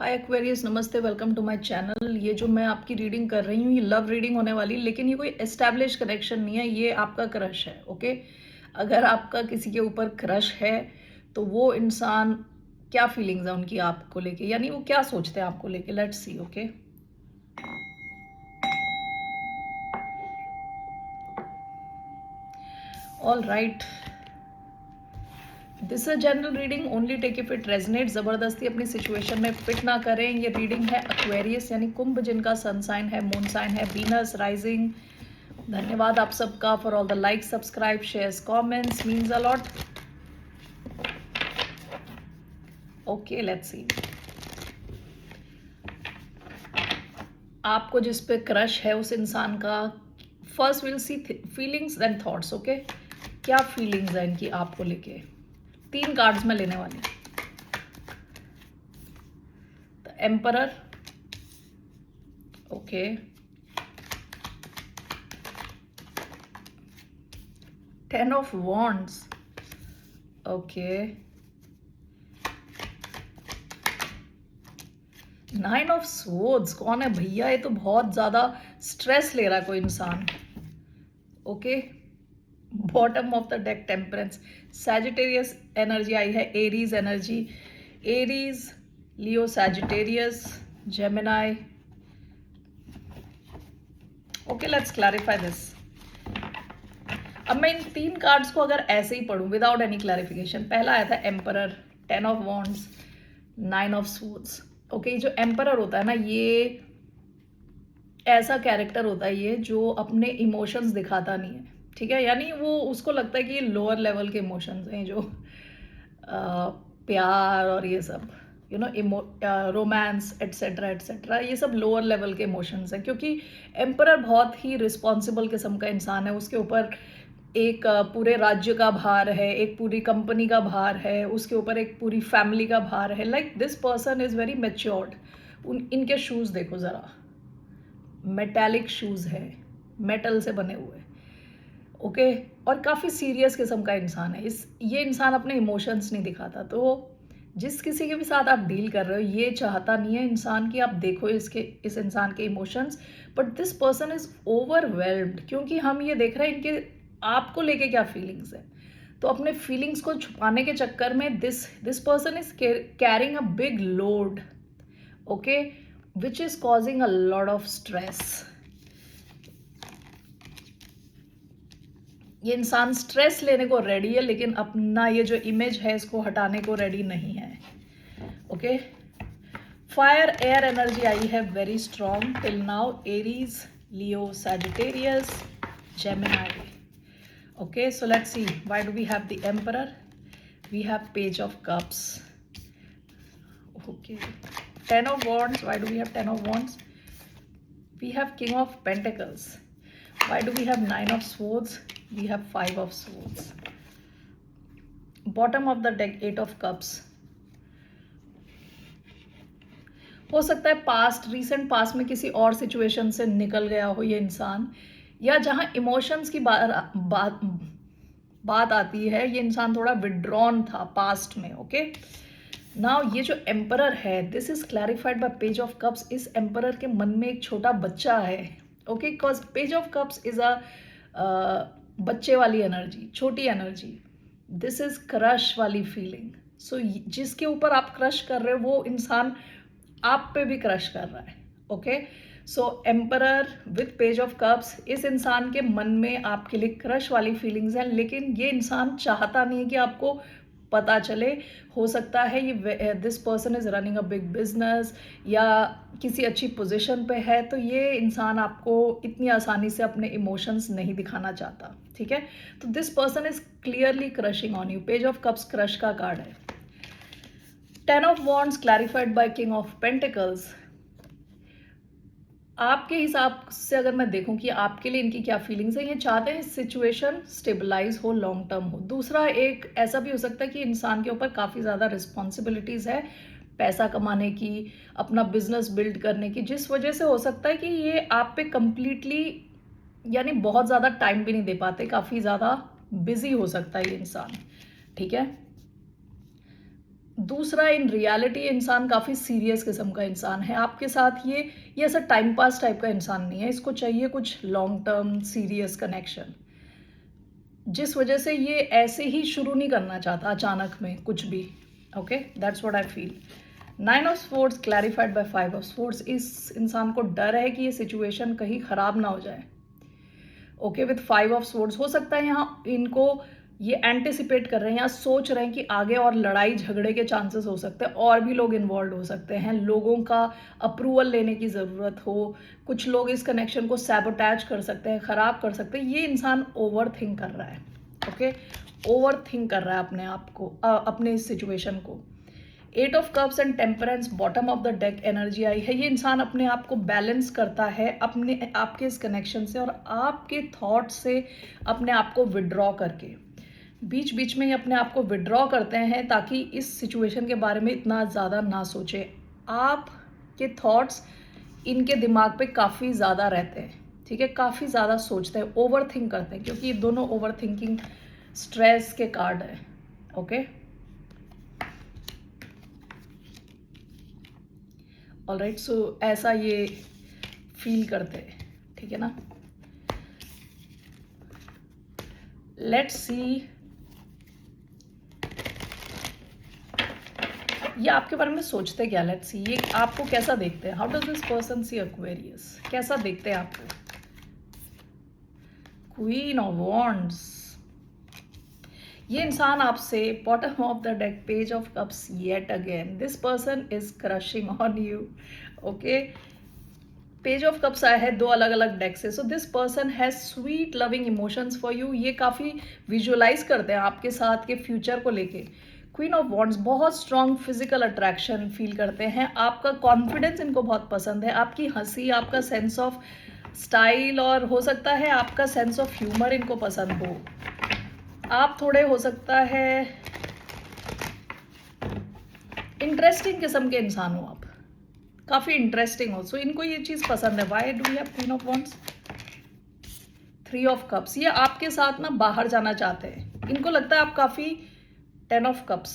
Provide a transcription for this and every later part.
हाय Aquarius, नमस्ते, welcome to my channel. ये जो मैं आपकी रीडिंग कर रही हूँ ये लव रीडिंग होने वाली, लेकिन ये कोई एस्टैब्लिश कनेक्शन नहीं है। ये आपका क्रश है। ओके, अगर आपका किसी के ऊपर क्रश है तो वो इंसान क्या फीलिंग्स है उनकी आपको लेके, यानी वो क्या सोचते हैं आपको लेके। Let's see. Okay, all right, this is general reading, only take if it resonate. जबरदस्ती अपनी सिचुएशन में फिट ना करें। ये रीडिंग है एक्वेरियस यानी कुंभ, जिनका सन साइन है, मून साइन है वीनस, राइजिंग। धन्यवाद आप सबका for all the like, subscribe, shares, comments, means a lot. Okay, let's see. आपको जिस पे क्रश है उस इंसान का, first will see feelings then thoughts. Okay, क्या फीलिंग्स है इनकी आपको लेके। 3 कार्ड्स में लेने वाली। The emperor, okay, 10 of wands, okay, 9 of swords. कौन है भैया? ये तो बहुत ज्यादा स्ट्रेस ले रहा है कोई इंसान। Okay, bottom of the deck temperance, Sagittarius energy आई है, Aries energy, Aries, Leo, Sagittarius, Gemini. Okay, let's clarify this. अब मैं इन 3 कार्ड्स को अगर ऐसे ही पढ़ूं विदाउट एनी क्लैरिफिकेशन, पहला आया था emperor, 10 of wands, 9 of swords. Okay, ये जो एम्परर होता है ना, ये ऐसा कैरेक्टर होता है ये जो अपने इमोशंस दिखाता नहीं है। ठीक है, यानी वो उसको लगता है कि ये लोअर लेवल के इमोशंस हैं, जो प्यार और ये सब रोमांस एट्सेट्रा एट्सेट्रा, ये सब लोअर लेवल के इमोशंस हैं। क्योंकि एम्परर बहुत ही रिस्पॉन्सिबल किस्म का इंसान है। उसके ऊपर एक पूरे राज्य का भार है, एक पूरी कंपनी का भार है, उसके ऊपर एक पूरी फैमिली का भार है। Like this person is very matured. इनके शूज़ देखो ज़रा, मेटालिक शूज़ है, मेटल से बने हुए। ओके, और काफ़ी सीरियस किस्म का इंसान है। ये इंसान अपने इमोशंस नहीं दिखाता। तो जिस किसी के भी साथ आप डील कर रहे हो, ये चाहता नहीं है इंसान कि आप देखो इस इंसान के emotions, but this person is overwhelmed. क्योंकि हम ये देख रहे हैं इनके आपको लेके क्या फीलिंग्स है। तो अपने फीलिंग्स को छुपाने के चक्कर में this person is carrying a big load, okay, which is causing a lot of stress. ये इंसान स्ट्रेस लेने को रेडी है, लेकिन अपना ये जो इमेज है इसको हटाने को रेडी नहीं है। ओके, फायर एयर एनर्जी आई है very strong till now, Aries, Leo, Sagittarius, Gemini. Okay, so let's see why do we have the emperor, we have page of cups, okay, 10 of wands, why do we have 10 of wands, we have king of pentacles, why do we have 9 of swords, we have 5 of swords, bottom of the deck 8 of cups। हो सकता है past, recent past में किसी और situation से निकल गया हो ये इंसान, या जहां इमोशंस की बात आती है, ये इंसान थोड़ा विड्रॉन था पास्ट में। ओके, नाउ ये जो एम्परर है, this is clarified bye page of cups. इस एम्परर के मन में एक छोटा बच्चा है। Okay, because page of cups is a बच्चे वाली एनर्जी, छोटी एनर्जी। दिस इज क्रश वाली फीलिंग। सो जिसके ऊपर आप क्रश कर रहे हो वो इंसान आप पे भी क्रश कर रहा है। Okay, so emperor with page of cups, इस इंसान के मन में आपके लिए क्रश वाली फीलिंग्स हैं, लेकिन ये इंसान चाहता नहीं है कि आपको पता चले। हो सकता है ये this person is running a big business या किसी अच्छी पोजीशन पे है, तो ये इंसान आपको इतनी आसानी से अपने इमोशंस नहीं दिखाना चाहता। ठीक है, तो this person is clearly crushing on you. Page of cups crush का कार्ड है। 10 of wands clarified by king of pentacles। आपके हिसाब से अगर मैं देखूं कि आपके लिए इनकी क्या फीलिंग्स है, ये चाहते हैं सिचुएशन स्टेबलाइज हो, लॉन्ग टर्म हो। दूसरा एक ऐसा भी हो सकता है कि इंसान के ऊपर काफ़ी ज़्यादा रिस्पॉन्सिबिलिटीज़ है, पैसा कमाने की, अपना बिजनेस बिल्ड करने की, जिस वजह से हो सकता है कि ये आप पे कंप्लीटली यानी बहुत ज़्यादा टाइम भी नहीं दे पाते, काफ़ी ज़्यादा बिजी हो सकता है ये इंसान। ठीक है, दूसरा, इन रियलिटी इंसान काफ़ी सीरियस किस्म का इंसान है आपके साथ। ये ऐसा टाइम पास टाइप का इंसान नहीं है, इसको चाहिए कुछ लॉन्ग टर्म सीरियस कनेक्शन, जिस वजह से ये ऐसे ही शुरू नहीं करना चाहता अचानक में कुछ भी। Okay, that's what I feel. 9 of swords clarified by 5 of swords. इस इंसान को डर है कि ये सिचुएशन कहीं ख़राब ना हो जाए। ओके, विथ 5 ऑफ स्वॉर्ड्स हो सकता है यहाँ इनको ये एंटिसिपेट कर रहे हैं या सोच रहे हैं कि आगे और लड़ाई झगड़े के चांसेस हो सकते हैं, और भी लोग इन्वॉल्व हो सकते हैं, लोगों का अप्रूवल लेने की ज़रूरत हो, कुछ लोग इस कनेक्शन को सैबोटैज कर सकते हैं, ख़राब कर सकते हैं। ये इंसान ओवर थिंक कर रहा है। ओके, ओवर थिंक कर रहा है अपने आप को, अपने इस सिचुएशन को। 8 of cups and temperance, bottom of the deck energy आई है। ये इंसान अपने आप को बैलेंस करता है अपने आपके इस कनेक्शन से और आपके थॉट से अपने आप को विड्रॉ करके। बीच बीच में ये अपने आप को विड्रॉ करते हैं ताकि इस सिचुएशन के बारे में इतना ज़्यादा ना सोचे। आपके थॉट्स इनके दिमाग पे काफ़ी ज़्यादा रहते हैं, ठीक है, काफ़ी ज़्यादा सोचते हैं, ओवर थिंक करते हैं, क्योंकि ये दोनों ओवर थिंकिंग स्ट्रेस के कार्ड है। ओके, ऑलराइट, सो ऐसा ये फील करते हैं, ठीक है ना। लेट्स सी ये आपके बारे में सोचते क्या। लेट्स सी ये आपको कैसा देखते हैं। How does this person see Aquarius, कैसा देखते हैं आपको। क्वीन ऑफ वॉन्ड्स, ये इंसान आपसे, bottom of the deck page of cups yet again, this person is crushing on you. Okay, page of cups आया है दो अलग अलग डेक से। So this person has sweet loving emotions for you. ये काफ़ी विजुअलाइज करते हैं आपके साथ के फ्यूचर को लेके। क्वीन ऑफ वॉन्ड्स, बहुत स्ट्रॉन्ग फिजिकल अट्रैक्शन फील करते हैं। आपका कॉन्फिडेंस इनको बहुत पसंद है, आपकी हंसी, आपका सेंस ऑफ स्टाइल, और हो सकता है आपका सेंस ऑफ ह्यूमर इनको पसंद हो। आप थोड़े हो सकता है इंटरेस्टिंग किस्म के इंसान हो, आप काफ़ी इंटरेस्टिंग हो। सो इनको ये चीज़ पसंद है। Why do you have queen of wands, 3 of cups. ये आपके साथ ना बाहर जाना चाहते हैं, इनको लगता है आप काफ़ी 10 ऑफ कप्स,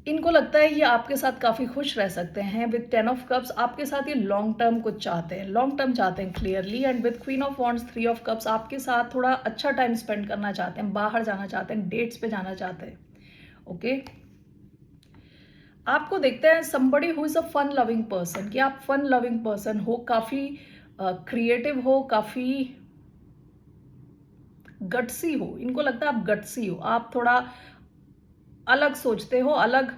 इनको लगता है ये आपके साथ काफ़ी खुश रह सकते हैं। विद 10 ऑफ कप्स आपके साथ ये लॉन्ग टर्म कुछ चाहते हैं, लॉन्ग टर्म चाहते हैं clearly. And with queen of wands 3 of cups आपके साथ थोड़ा अच्छा टाइम स्पेंड करना चाहते हैं, बाहर जाना चाहते हैं, डेट्स पे जाना चाहते हैं। ओके, आपको देखते हैं somebody who is a fun loving person, कि आप फन लविंग पर्सन हो, काफ़ी क्रिएटिव हो, काफ़ी गट्सी हो। इनको लगता है आप गट्सी हो, आप थोड़ा अलग सोचते हो, अलग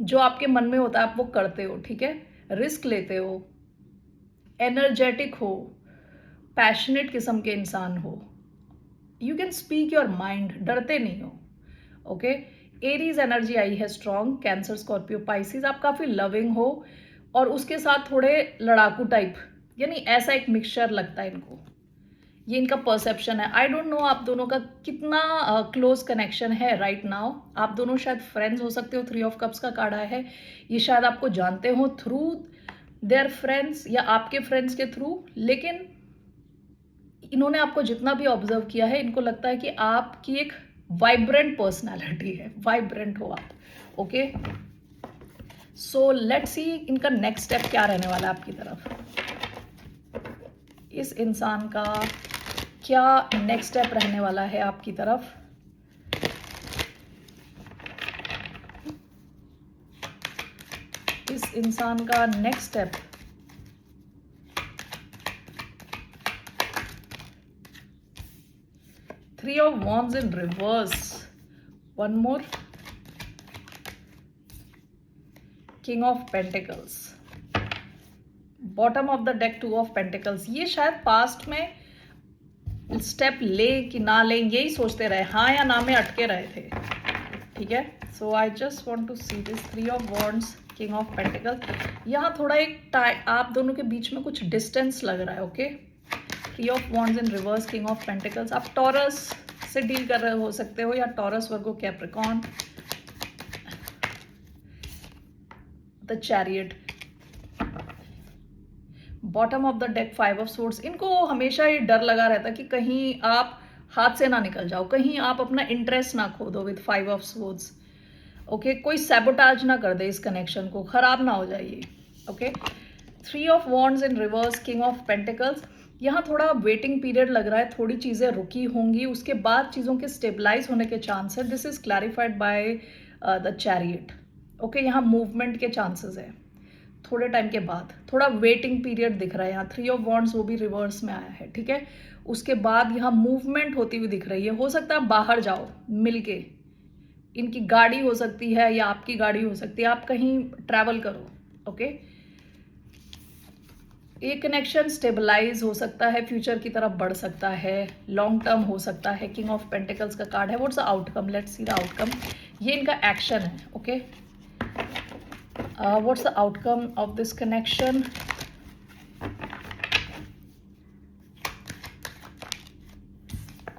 जो आपके मन में होता है आप वो करते हो, ठीक है, रिस्क लेते हो, एनर्जेटिक हो, पैशनेट किस्म के इंसान हो, you can speak your mind, डरते नहीं हो। ओके, एरीज एनर्जी आई है स्ट्रॉन्ग, कैंसर, स्कॉर्पियो, पाइसिस, आप काफ़ी लविंग हो और उसके साथ थोड़े लड़ाकू टाइप, यानी ऐसा एक मिक्सचर लगता है इनको, ये इनका परसेप्शन है। आई डोंट नो आप दोनों का कितना क्लोज कनेक्शन है राइट नाउ। आप दोनों शायद फ्रेंड्स हो सकते हो, 3 ऑफ कप्स का कार्ड आया है, ये शायद आपको जानते हो थ्रू देयर फ्रेंड्स या आपके फ्रेंड्स के थ्रू। लेकिन इन्होंने आपको जितना भी ऑब्जर्व किया है, इनको लगता है कि आपकी एक वाइब्रेंट पर्सनैलिटी है, वाइब्रेंट हो आप। ओके, सो लेट्स सी इनका नेक्स्ट स्टेप क्या रहने वाला है आपकी तरफ। इस इंसान का क्या नेक्स्ट स्टेप रहने वाला है आपकी तरफ। इस इंसान का next step, three of wands in reverse, one more, king of pentacles, bottom of the deck 2 of pentacles. ये शायद पास्ट में स्टेप ले कि ना ले यही सोचते रहे, हाँ या ना में अटके रहे थे, ठीक है। So I just want to see this 3 of wands, king of pentacles. यहाँ थोड़ा एक आप दोनों के बीच में कुछ डिस्टेंस लग रहा है। Okay, 3 of wands in reverse, king of pentacles. आप टॉरस से डील कर रहे हो सकते हो, या taurus, Virgo, Capricorn, the chariot, bottom of the deck 5 of swords. इनको हमेशा ये डर लगा रहता कि कहीं आप हाथ से ना निकल जाओ, कहीं आप अपना इंटरेस्ट ना खो दो। विद 5 ऑफ सोर्ड्स ओके कोई सैबोटाज ना कर दे इस कनेक्शन को, खराब ना हो जाए ये। Okay 3 of wands in reverse, king of pentacles. यहाँ थोड़ा वेटिंग पीरियड लग रहा है, थोड़ी चीज़ें रुकी होंगी, उसके बाद चीज़ों के स्टेबलाइज होने के चांस है। This is clarified by the chariot. Okay यहाँ मूवमेंट के चांसेस है थोड़े टाइम के बाद, थोड़ा वेटिंग पीरियड दिख रहा है यहाँ। 3 ऑफ वॉन्ड्स वो भी रिवर्स में आया है, ठीक है। उसके बाद यहाँ मूवमेंट होती हुई दिख रही है। हो सकता है बाहर जाओ मिलके, इनकी गाड़ी हो सकती है या आपकी गाड़ी हो सकती है, आप कहीं ट्रैवल करो। ओके ये कनेक्शन स्टेबलाइज हो सकता है, फ्यूचर की तरफ बढ़ सकता है, लॉन्ग टर्म हो सकता है। किंग ऑफ पेंटिकल्स का कार्ड है। What's the outcome, let's see the outcome. ये इनका एक्शन है। Okay what's the outcome of this connection.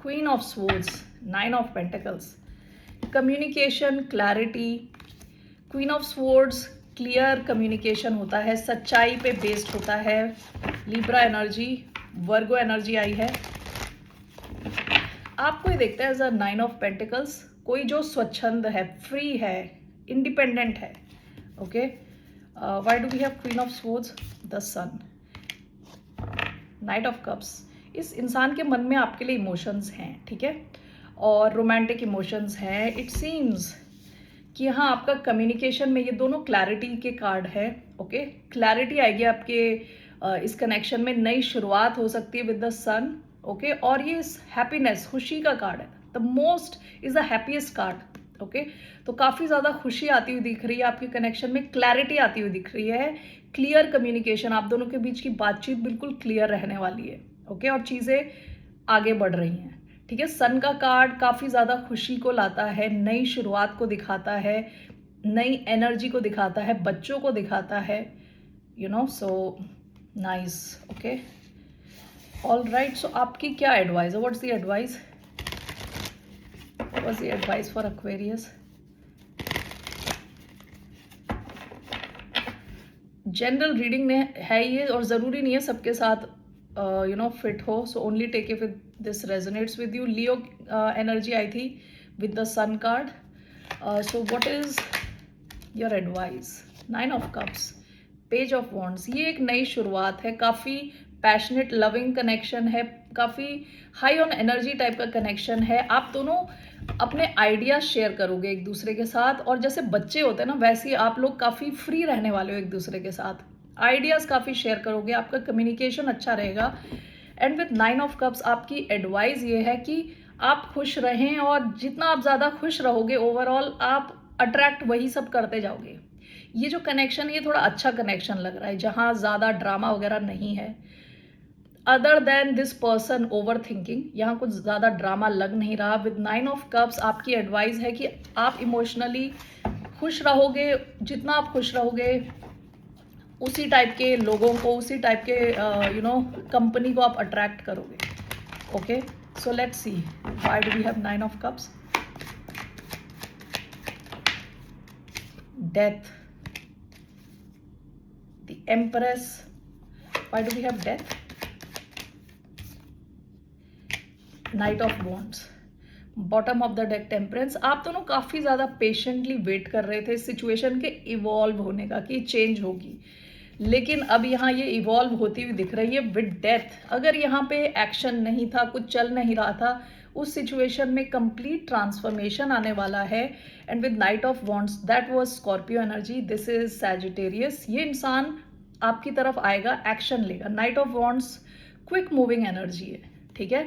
Queen of swords, 9 of pentacles, communication, clarity. Queen of swords clear communication होता है, सच्चाई पे based होता है। लिब्रा एनर्जी, वर्गो एनर्जी आई है। आपको ये देखता है एज अ 9 ऑफ पेंटिकल्स, कोई जो स्वच्छंद है, फ्री है, इंडिपेंडेंट है। Okay why do we have queen of swords, the sun, knight of cups. इस इंसान के मन में आपके लिए इमोशंस हैं, ठीक है, और रोमांटिक इमोशंस हैं। इट सीम्स कि यहाँ आपका कम्युनिकेशन में, ये दोनों क्लैरिटी के कार्ड है। ओके क्लैरिटी आएगी आपके इस कनेक्शन में, नई शुरुआत हो सकती है विद द सन। ओके और ये हैप्पीनेस, खुशी का कार्ड है। The most is the happiest card. Okay तो काफ़ी ज़्यादा खुशी आती हुई दिख रही है आपके कनेक्शन में, क्लैरिटी आती हुई दिख रही है, क्लियर कम्युनिकेशन, आप दोनों के बीच की बातचीत बिल्कुल क्लियर रहने वाली है। ओके और चीज़ें आगे बढ़ रही हैं, ठीक है। सन का कार्ड काफ़ी ज़्यादा खुशी को लाता है, नई शुरुआत को दिखाता है, नई एनर्जी को दिखाता है, बच्चों को दिखाता है, you know. So nice. Okay all right, so आपकी क्या एडवाइस है, what's the advice, what's the advice for Aquarius. General reading है ये, और ज़रूरी नहीं है सबके साथ यू नो फिट हो, so only take it with this resonates with you. Leo energy आई थी with the sun card. So what is your advice, 9 of cups, page of wands. ये एक नई शुरुआत है, काफ़ी पैशनेट लविंग कनेक्शन है, काफ़ी हाई ऑन एनर्जी टाइप का कनेक्शन है। आप दोनों अपने आइडियाज शेयर करोगे एक दूसरे के साथ, और जैसे बच्चे होते हैं ना, वैसे ही आप लोग काफ़ी फ्री रहने वाले हो एक दूसरे के साथ, आइडियाज़ काफ़ी शेयर करोगे, आपका कम्युनिकेशन अच्छा रहेगा। एंड विद 9 ऑफ कप्स आपकी एडवाइस ये है कि आप खुश रहें, और जितना आप ज़्यादा खुश रहोगे ओवरऑल आप अट्रैक्ट वही सब करते जाओगे। ये जो कनेक्शन है ये थोड़ा अच्छा कनेक्शन लग रहा है, जहाँ ज़्यादा ड्रामा वगैरह नहीं है। Other than this person over thinking, यहाँ कुछ ज़्यादा ड्रामा लग नहीं रहा। विद 9 ऑफ कप्स आपकी एडवाइस है कि आप इमोशनली खुश रहोगे, जितना आप खुश रहोगे उसी टाइप के लोगों को, उसी टाइप के यू नो कंपनी को आप अट्रैक्ट करोगे। Okay so let's see why do we have 9 of cups. Death, the empress, why do we have death, knight of wands, bottom of the deck temperance. आप दोनों काफ़ी ज़्यादा patiently wait कर रहे थे इस सिचुएशन के इवॉल्व होने का, कि चेंज होगी, लेकिन अब यहाँ ये इवॉल्व होती हुई दिख रही है विद डेथ। अगर यहाँ पे एक्शन नहीं था, कुछ चल नहीं रहा था, उस सिचुएशन में कंप्लीट ट्रांसफॉर्मेशन आने वाला है। And with night of wands, that was Scorpio energy, this is Sagittarius. ये इंसान आपकी तरफ आएगा, एक्शन लेगा। Night of wands quick moving energy है, ठीक है,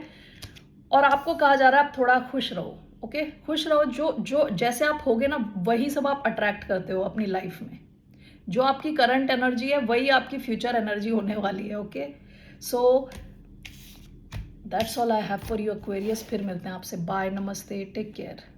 और आपको कहा जा रहा है आप थोड़ा खुश रहो। ओके खुश रहो, जो जैसे आप होगे ना वही सब आप अट्रैक्ट करते हो अपनी लाइफ में। जो आपकी करंट एनर्जी है वही आपकी फ्यूचर एनर्जी होने वाली है। Okay so that's all I have for you Aquarius. फिर मिलते हैं आपसे, बाय, नमस्ते, टेक केयर।